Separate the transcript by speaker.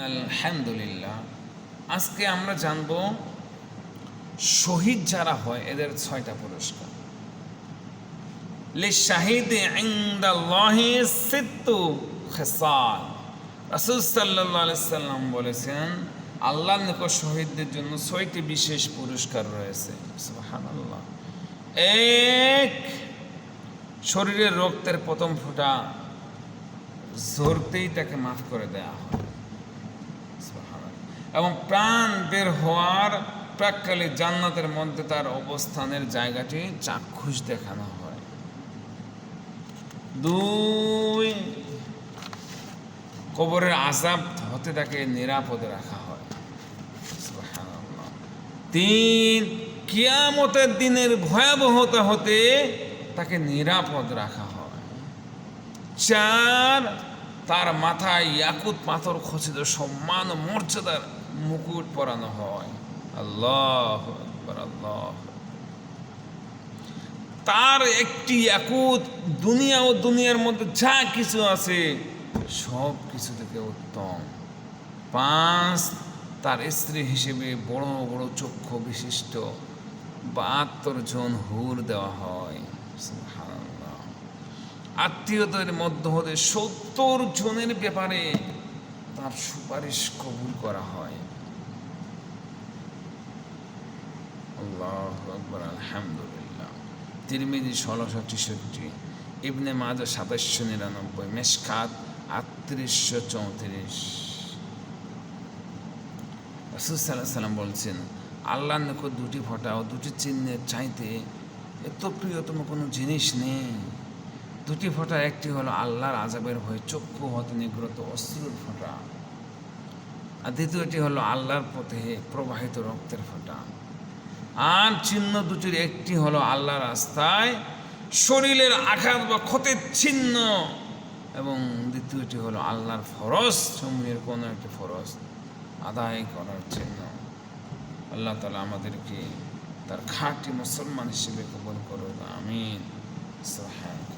Speaker 1: আলহামদুলিল্লাহ, আজকে আমরা জানব শহীদ যারা হয় এদের 6টা পুরস্কার। লিশাহিদি ইনদাল্লাহি সিত্তু খিসাল। রাসূল সাল্লাল্লাহু আলাইহি সাল্লাম বলেছেন, আল্লাহর নিকট শহীদদের জন্য 6টি বিশেষ পুরস্কার রয়েছে। সুবহানাল্লাহ। এক, শরীরের রক্তের প্রথম ফোঁটা ঝরতেই তাকে মাফ করে দেয়া হয় এবং প্রাণ বের হওয়ার প্রাক্কালে জান্নাতের মধ্যে তার অবস্থানের জায়গাটি চাক্ষুষ দেখানো হয়। 2, কবরের আযাব হতে তাকে নিরাপদে রাখা হয়। 3, কিয়ামতের দিনের ভয়াবহতা হতে তাকে নিরাপদ রাখা হয়। 4, তার মাথায় ইয়াকুত পাথর খচিত সম্মান ও মর্যাদার মুকুট পরানো হয়। আল্লাহু আকবার, আল্লাহ। তার একটি ইয়াকুত দুনিয়া ও দুনিয়ার মধ্যে যা কিছু আছে সব কিছু থেকে উত্তম। 5, তার স্ত্রী হিসেবে বড় বড় চক্ষু বিশিষ্ট 72 জন হুর দেওয়া হয়। সুবহানাল্লাহ। আত্মীয়দের মধ্য হতে 70 জনের ব্যাপারে তার সুপারিশ কবুল করা হয়। আল্লাহু আকবার, আলহামদুলিল্লাহ। তিরমিজি 1663, ইবনে মাজাহ 2799, মেশকাত 3834। রাসূল সাল্লাল্লাহু আলাইহি সাল্লাম বলছেন, আল্লাহর নিকট 2টি ফোঁটা ও 2টি চিহ্নের চাইতে এত প্রিয়তম কোনো জিনিস নেই। 2টি ফোঁটা, একটি হলো আল্লাহর আযাবের ভয়ে চক্ষু হতে নির্গত অশ্রুর ফোঁটা, আর দ্বিতীয়টি হলো আল্লাহর পথে প্রবাহিত রক্তের ফোঁটা। আর চিহ্ন 2টির একটি হলো আল্লাহর রাস্তায় শরীরের আঘাত বা ক্ষতের চিহ্ন, এবং দ্বিতীয়টি হলো আল্লাহর ফরজ সমূহের কোনো একটি ফরজ আদায় করার চিহ্ন। আল্লাহ তাআলা আমাদেরকে তার খাঁটি মুসলমান হিসেবে কবুল করুন। আমিন। সুবহানাল্লাহ।